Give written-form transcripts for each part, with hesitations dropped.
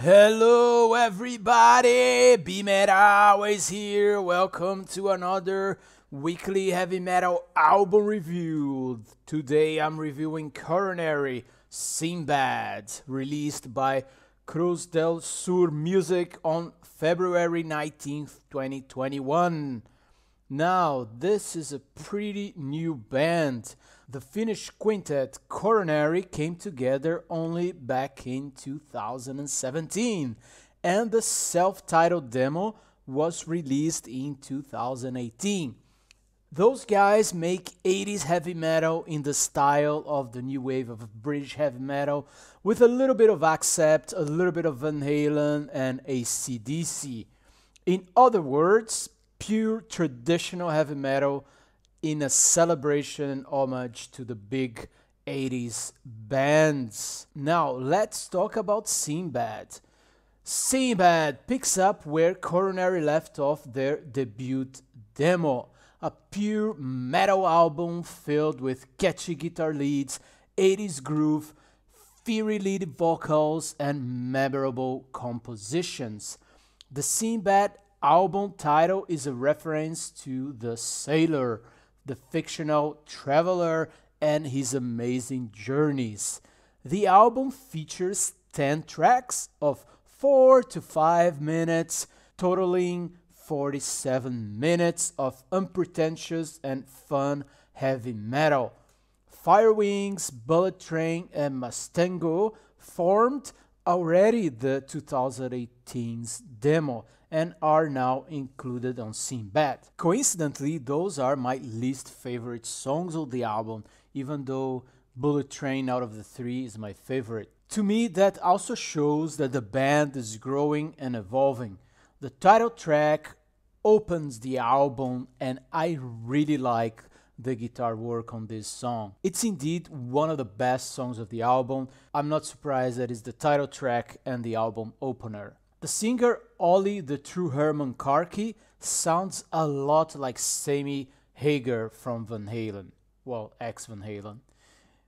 Hello everybody, BeMetalways here. Welcome to another weekly heavy metal album review. Today I'm reviewing Coronary Sinbad, released by Cruz Del Sur Music on February 19th, 2021. Now, this is a pretty new band. The Finnish quintet Coronary came together only back in 2017, and the self-titled demo was released in 2018. Those guys make 80s heavy metal in the style of the new wave of British heavy metal, with a little bit of Accept, a little bit of Van Halen, and AC/DC. In other words, pure traditional heavy metal in a celebration and homage to the big 80s bands. Now, let's talk about Sinbad. Sinbad picks up where Coronary left off their debut demo, a pure metal album filled with catchy guitar leads, 80s groove, fiery lead vocals, and memorable compositions. The Sinbad album title is a reference to the sailor, the fictional traveler, and his amazing journeys. The album features 10 tracks of 4 to 5 minutes, totaling 47 minutes of unpretentious and fun heavy metal. Firewings, Bullet Train, and Mustango formed already the 2018's demo and are now included on Sinbad. Coincidentally, those are my least favorite songs of the album, even though Bullet Train out of the three is my favorite. To me, that also shows that the band is growing and evolving. The title track opens the album, and I really like the guitar work on this song. It's indeed one of the best songs of the album. I'm not surprised that it's the title track and the album opener. The singer Ollie the True Herman Karki sounds a lot like Sammy Hagar from Van Halen, well, ex-Van Halen,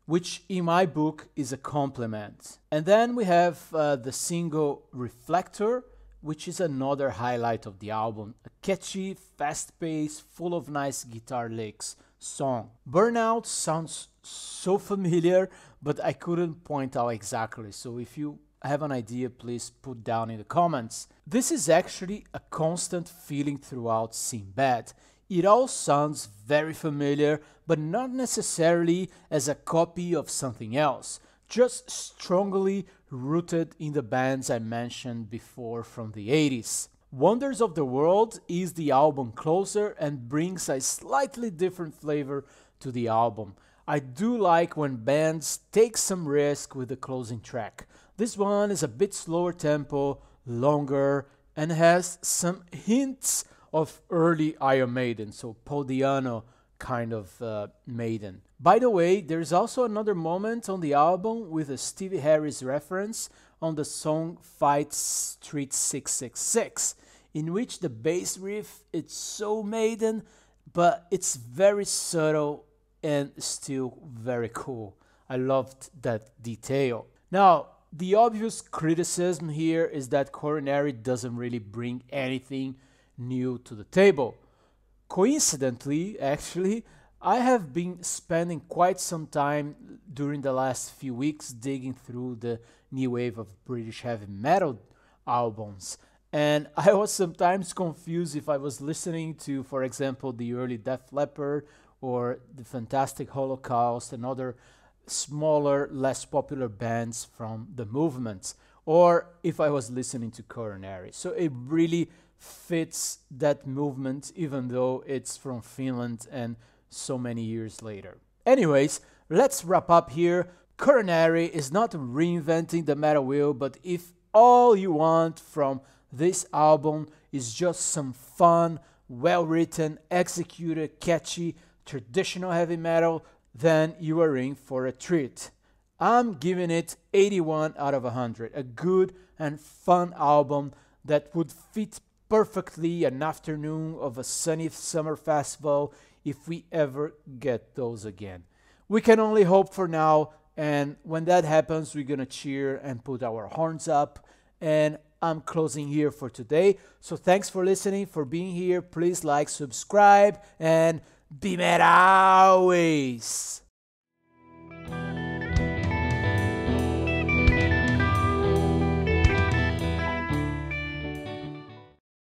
which in my book is a compliment. And then we have the single Reflector, which is another highlight of the album, a catchy, fast-paced, full of nice guitar licks song. Burnout sounds so familiar, but I couldn't point out exactly, so if you have an idea, please put down in the comments. This is actually a constant feeling throughout Sinbad. It all sounds very familiar, but not necessarily as a copy of something else, just strongly rooted in the bands I mentioned before from the 80s. Wonders of the World is the album closer and brings a slightly different flavor to the album. I do like when bands take some risk with the closing track. This one is a bit slower tempo, longer, and has some hints of early Iron Maiden, so Paul Di'Anno kind of Maiden. By the way, there's also another moment on the album with a Stevie Harris reference on the song Fight Street 666, in which the bass riff is so Maiden, but it's very subtle and still very cool. I loved that detail. Now, the obvious criticism here is that Coronary doesn't really bring anything new to the table. Coincidentally, actually, I have been spending quite some time during the last few weeks digging through the new wave of British heavy metal albums, and I was sometimes confused if I was listening to, for example, the early Def Leppard or the Fantastic Holocaust and other smaller, less popular bands from the movements, or if I was listening to Coronary. So it really fits that movement, even though it's from Finland and so many years later. Anyways, let's wrap up here. Coronary is not reinventing the metal wheel, but if all you want from this album is just some fun, well-written, executed, catchy, traditional heavy metal, then you are in for a treat. I'm giving it 81 out of 100, a good and fun album that would fit perfectly an afternoon of a sunny summer festival if we ever get those again. We can only hope for now, and when that happens, we're gonna cheer and put our horns up and I'm closing here for today. So thanks for listening, for being here. Please like, subscribe, and BeMetalways.